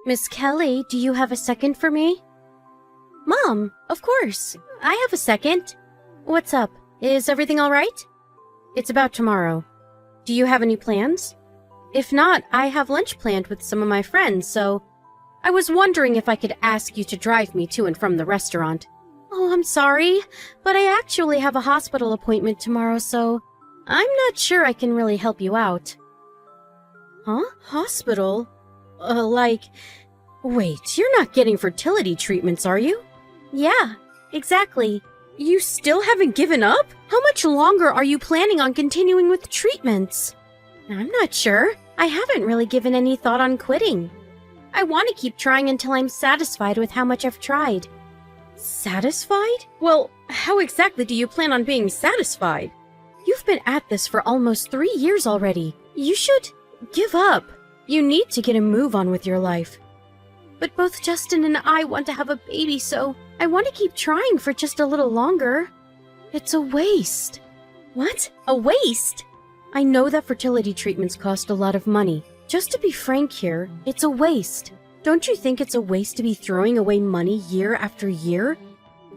Miss Kelly, do you have a second for me? Mom, of course. I have a second. What's up? Is everything all right? It's about tomorrow. Do you have any plans? If not, I have lunch planned with some of my friends, so I was wondering if I could ask you to drive me to and from the restaurant. Oh, I'm sorry, but I actually have a hospital appointment tomorrow, so I'm not sure I can really help you out. Huh? Hospital? Wait, you're not getting fertility treatments, are you? Yeah, exactly. You still haven't given up? How much longer are you planning on continuing with treatments? I'm not sure. I haven't really given any thought on quitting. I want to keep trying until I'm satisfied with how much I've tried. Satisfied? Well, how exactly do you plan on being satisfied? You've been at this for almost 3 years already. You should give up. You need to get a move on with your life. But both Justin and I want to have a baby, so I want to keep trying for just a little longer. It's a waste. What? A waste? I know that fertility treatments cost a lot of money. Just to be frank here, it's a waste. Don't you think it's a waste to be throwing away money year after year?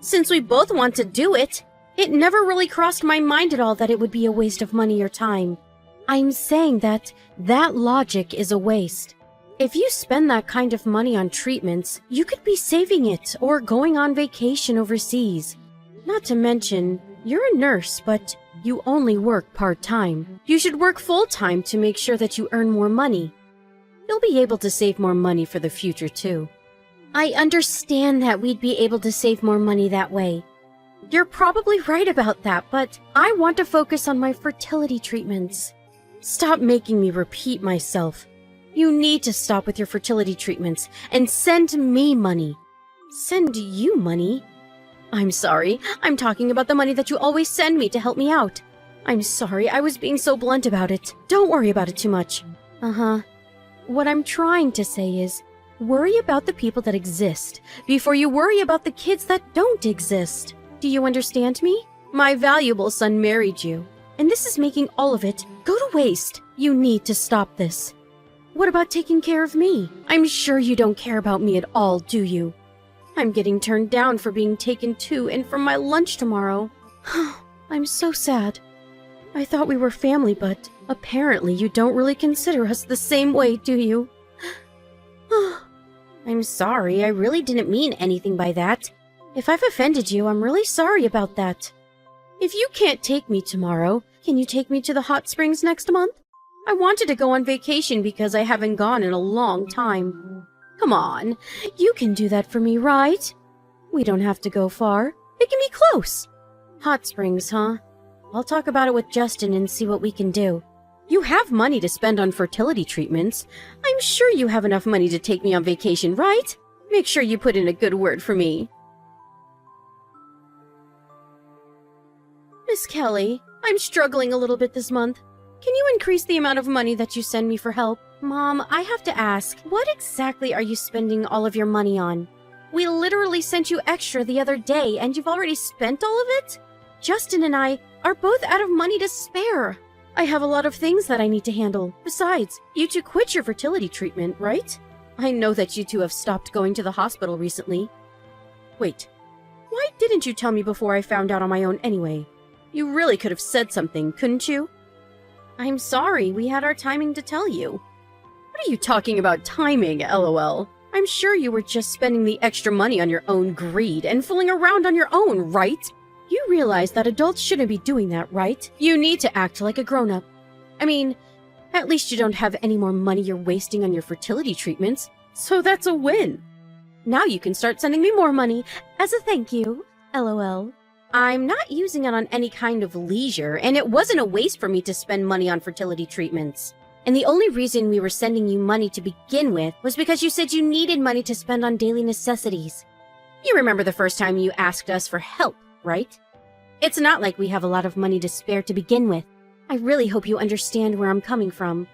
Since we both want to do it, it never really crossed my mind at all that it would be a waste of money or time. I'm saying that logic is a waste. If you spend that kind of money on treatments, you could be saving it or going on vacation overseas. Not to mention, you're a nurse, but you only work part-time. You should work full-time to make sure that you earn more money. You'll be able to save more money for the future, too. I understand that we'd be able to save more money that way. You're probably right about that, but I want to focus on my fertility treatments. Stop making me repeat myself. You need to stop with your fertility treatments and send me money. Send you money? I'm sorry. I'm talking about the money that you always send me to help me out. I'm sorry. I was being so blunt about it. Don't worry about it too much. Uh-huh. What I'm trying to say is, worry about the people that exist before you worry about the kids that don't exist. Do you understand me? My valuable son married you, and this is making all of it go to waste. You need to stop this. What about taking care of me? I'm sure you don't care about me at all, do you? I'm getting turned down for being taken to and from my lunch tomorrow. I'm so sad. I thought we were family, but apparently you don't really consider us the same way, do you? I'm sorry, I really didn't mean anything by that. If I've offended you, I'm really sorry about that. If you can't take me tomorrow, can you take me to the hot springs next month? I wanted to go on vacation because I haven't gone in a long time. Come on, you can do that for me, right? We don't have to go far. It can be close. Hot springs, huh? I'll talk about it with Justin and see what we can do. You have money to spend on fertility treatments. I'm sure you have enough money to take me on vacation, right? Make sure you put in a good word for me. Miss Kelly, I'm struggling a little bit this month. Can you increase the amount of money that you send me for help? Mom, I have to ask, what exactly are you spending all of your money on? We literally sent you extra the other day, and you've already spent all of it? Justin and I are both out of money to spare. I have a lot of things that I need to handle. Besides, you two quit your fertility treatment, right? I know that you two have stopped going to the hospital recently. Wait, why didn't you tell me before I found out on my own anyway? You really could have said something, couldn't you? I'm sorry, we had our timing to tell you. What are you talking about timing, LOL? I'm sure you were just spending the extra money on your own greed and fooling around on your own, right? You realize that adults shouldn't be doing that, right? You need to act like a grown-up. I mean, at least you don't have any more money you're wasting on your fertility treatments, so that's a win. Now you can start sending me more money as a thank you, LOL. I'm not using it on any kind of leisure, and it wasn't a waste for me to spend money on fertility treatments. And the only reason we were sending you money to begin with was because you said you needed money to spend on daily necessities. You remember the first time you asked us for help, right? It's not like we have a lot of money to spare to begin with. I really hope you understand where I'm coming from.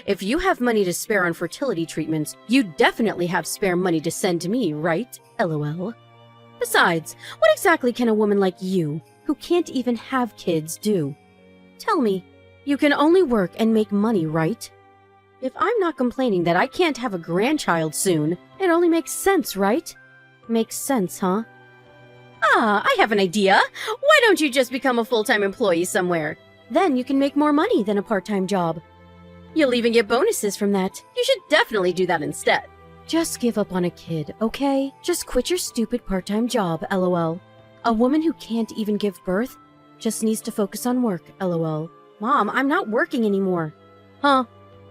If you have money to spare on fertility treatments, you definitely have spare money to send to me, right? LOL. Besides, what exactly can a woman like you, who can't even have kids, do? Tell me, you can only work and make money, right? If I'm not complaining that I can't have a grandchild soon, it only makes sense, right? Makes sense, huh? Ah, I have an idea. Why don't you just become a full-time employee somewhere? Then you can make more money than a part-time job. You'll even get bonuses from that. You should definitely do that instead. Just give up on a kid, okay? Just quit your stupid part-time job, lol. A woman who can't even give birth just needs to focus on work, lol. Mom, I'm not working anymore. Huh?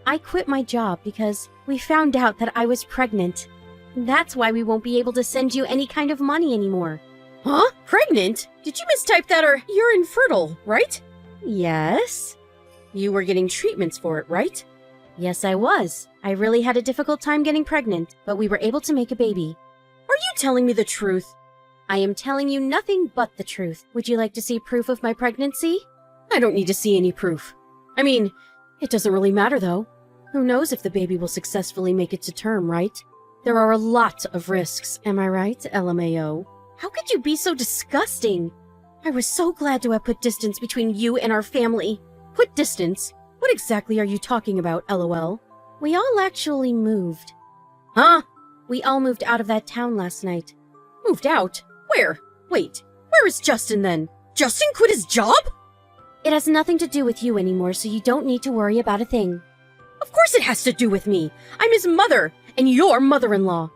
I quit my job because we found out that I was pregnant. That's why we won't be able to send you any kind of money anymore. Huh? Pregnant? Did you mistype that, or you're infertile, right? Yes. You were getting treatments for it, right? Yes, I was. I really had a difficult time getting pregnant, but we were able to make a baby. Are you telling me the truth? I am telling you nothing but the truth. Would you like to see proof of my pregnancy? I don't need to see any proof. I mean, it doesn't really matter, though. Who knows if the baby will successfully make it to term, right? There are a lot of risks, am I right, LMAO? How could you be so disgusting? I was so glad to have put distance between you and our family. Put distance? What exactly are you talking about, LOL? We all actually moved. Huh? We all moved out of that town last night. Moved out? Where? Wait, where is Justin then? Justin quit his job? It has nothing to do with you anymore, so you don't need to worry about a thing. Of course it has to do with me. I'm his mother, and your mother-in-law.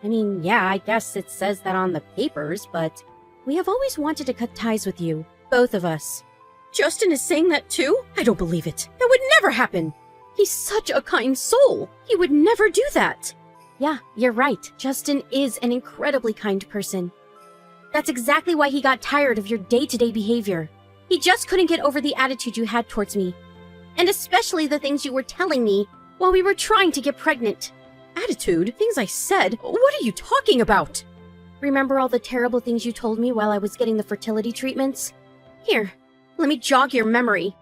I mean, yeah, I guess it says that on the papers, but we have always wanted to cut ties with you, both of us. Justin is saying that too? I don't believe it. That would never happen. He's such a kind soul. He would never do that. Yeah, you're right. Justin is an incredibly kind person. That's exactly why he got tired of your day-to-day behavior. He just couldn't get over the attitude you had towards me. And especially the things you were telling me while we were trying to get pregnant. Attitude? Things I said? What are you talking about? Remember all the terrible things you told me while I was getting the fertility treatments? Here, let me jog your memory.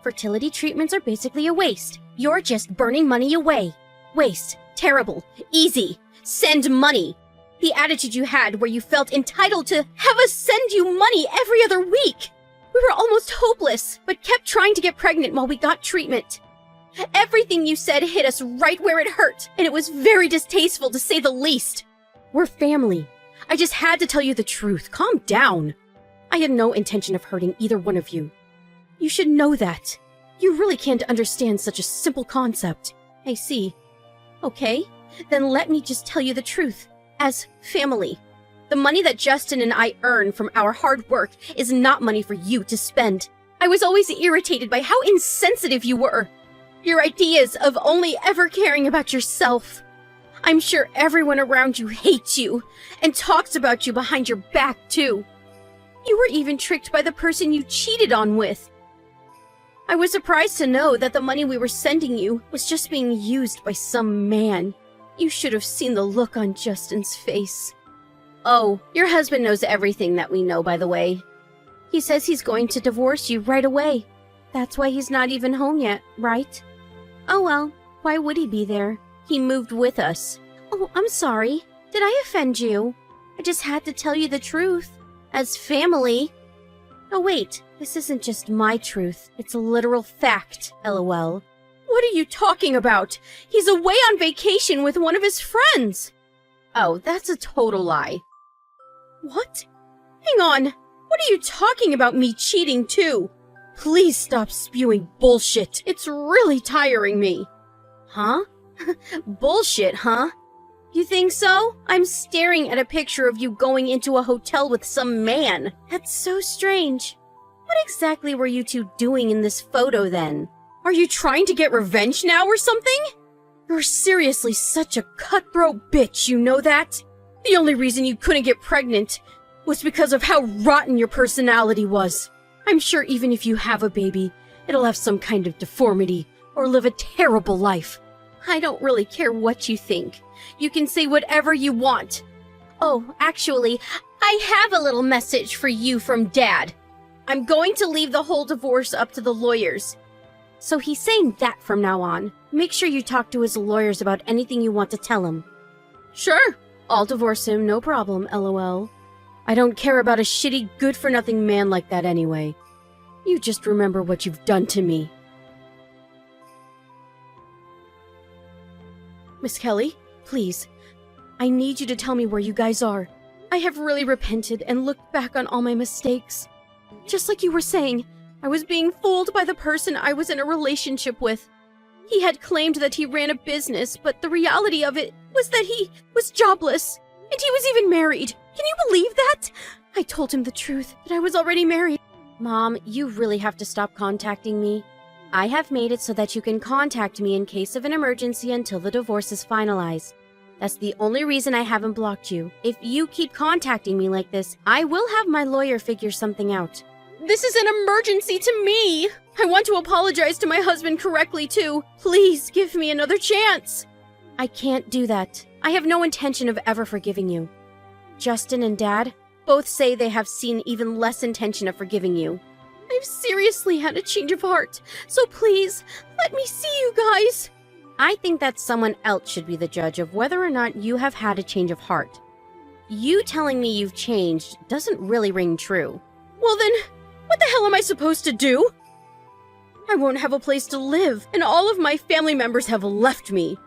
Fertility treatments are basically a waste. You're just burning money away. Waste. Terrible. Easy. Send money. The attitude you had where you felt entitled to have us send you money every other week. We were almost hopeless, but kept trying to get pregnant while we got treatment. Everything you said hit us right where it hurt, and it was very distasteful to say the least. We're family. I just had to tell you the truth. Calm down. I had no intention of hurting either one of you. You should know that. You really can't understand such a simple concept. I see. Okay, then let me just tell you the truth. As family, the money that Justin and I earn from our hard work is not money for you to spend. I was always irritated by how insensitive you were. Your ideas of only ever caring about yourself. I'm sure everyone around you hates you and talks about you behind your back, too. You were even tricked by the person you cheated on with. I was surprised to know that the money we were sending you was just being used by some man. You should have seen the look on Justin's face. Oh, your husband knows everything that we know, by the way. He says he's going to divorce you right away. That's why he's not even home yet, right? Oh well, why would he be there? He moved with us. Oh, I'm sorry. Did I offend you? I just had to tell you the truth. As family. Oh wait, this isn't just my truth. It's a literal fact, LOL. What are you talking about? He's away on vacation with one of his friends. Oh, that's a total lie. What? Hang on. What are you talking about me cheating too? Please stop spewing bullshit. It's really tiring me. Huh? Bullshit, huh? You think so? I'm staring at a picture of you going into a hotel with some man. That's so strange. What exactly were you two doing in this photo then? Are you trying to get revenge now or something? You're seriously such a cutthroat bitch, you know that? The only reason you couldn't get pregnant was because of how rotten your personality was. I'm sure even if you have a baby, it'll have some kind of deformity or live a terrible life. I don't really care what you think. You can say whatever you want. Oh, actually, I have a little message for you from Dad. I'm going to leave the whole divorce up to the lawyers. So he's saying that from now on. Make sure you talk to his lawyers about anything you want to tell him. Sure, I'll divorce him, no problem, LOL. I don't care about a shitty, good-for-nothing man like that anyway. You just remember what you've done to me. Miss Kelly, please. I need you to tell me where you guys are. I have really repented and looked back on all my mistakes. Just like you were saying, I was being fooled by the person I was in a relationship with. He had claimed that he ran a business, but the reality of it was that he was jobless, and he was even married. Can you believe that? I told him the truth, that I was already married. Mom, you really have to stop contacting me. I have made it so that you can contact me in case of an emergency until the divorce is finalized. That's the only reason I haven't blocked you. If you keep contacting me like this, I will have my lawyer figure something out. This is an emergency to me! I want to apologize to my husband correctly, too. Please give me another chance. I can't do that. I have no intention of ever forgiving you. Justin and Dad both say they have seen even less intention of forgiving you. I've seriously had a change of heart, so please, let me see you guys. I think that someone else should be the judge of whether or not you have had a change of heart. You telling me you've changed doesn't really ring true. Well then, what the hell am I supposed to do? I won't have a place to live, and all of my family members have left me.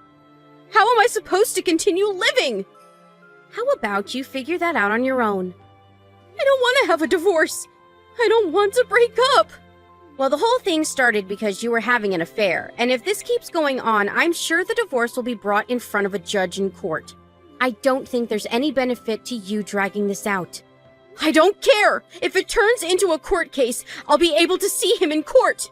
How am I supposed to continue living? How about you figure that out on your own? I don't want to have a divorce. I don't want to break up. Well, the whole thing started because you were having an affair, and if this keeps going on, I'm sure the divorce will be brought in front of a judge in court. I don't think there's any benefit to you dragging this out. I don't care! If it turns into a court case, I'll be able to see him in court!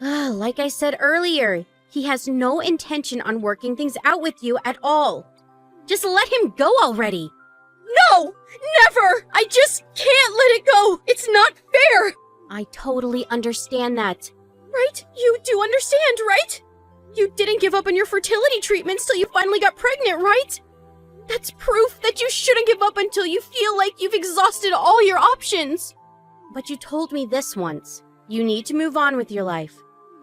Like I said earlier, he has no intention on working things out with you at all. Just let him go already! No! Never! I just can't let it go! It's not fair! I totally understand that. Right? You do understand, right? You didn't give up on your fertility treatments till you finally got pregnant, right? That's proof that you shouldn't give up until you feel like you've exhausted all your options. But you told me this once. You need to move on with your life.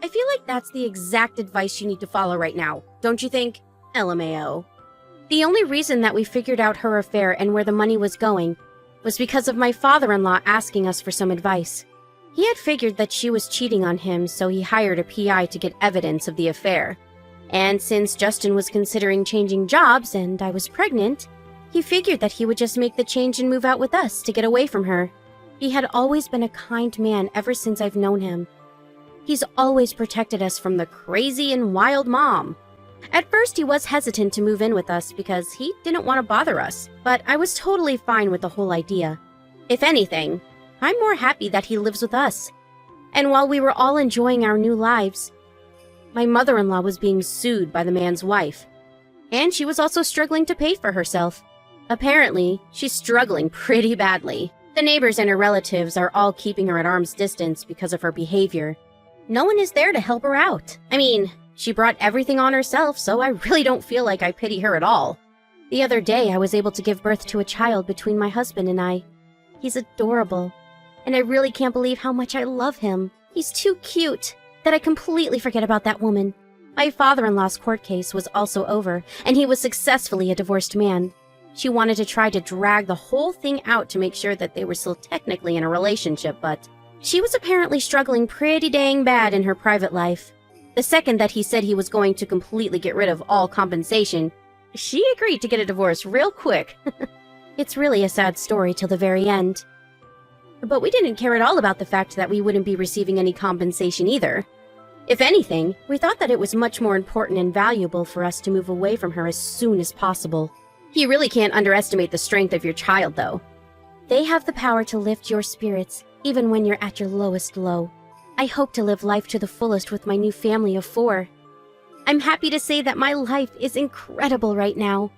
I feel like that's the exact advice you need to follow right now, don't you think? LMAO. The only reason that we figured out her affair and where the money was going was because of my father-in-law asking us for some advice. He had figured that she was cheating on him, so he hired a PI to get evidence of the affair. And since Justin was considering changing jobs and I was pregnant, he figured that he would just make the change and move out with us to get away from her. He had always been a kind man ever since I've known him. He's always protected us from the crazy and wild mom. At first, he was hesitant to move in with us because he didn't want to bother us, but I was totally fine with the whole idea. If anything, I'm more happy that he lives with us. And while we were all enjoying our new lives, my mother-in-law was being sued by the man's wife. And she was also struggling to pay for herself. Apparently, she's struggling pretty badly. The neighbors and her relatives are all keeping her at arm's distance because of her behavior. No one is there to help her out. I mean, she brought everything on herself, so I really don't feel like I pity her at all. The other day, I was able to give birth to a child between my husband and I. He's adorable, and I really can't believe how much I love him. He's too cute that I completely forget about that woman. My father-in-law's court case was also over, and he was successfully a divorced man. She wanted to try to drag the whole thing out to make sure that they were still technically in a relationship, but she was apparently struggling pretty dang bad in her private life. The second that he said he was going to completely get rid of all compensation, she agreed to get a divorce real quick. It's really a sad story till the very end. But we didn't care at all about the fact that we wouldn't be receiving any compensation either. If anything, we thought that it was much more important and valuable for us to move away from her as soon as possible. You really can't underestimate the strength of your child, though. They have the power to lift your spirits, even when you're at your lowest low. I hope to live life to the fullest with my new family of 4. I'm happy to say that my life is incredible right now.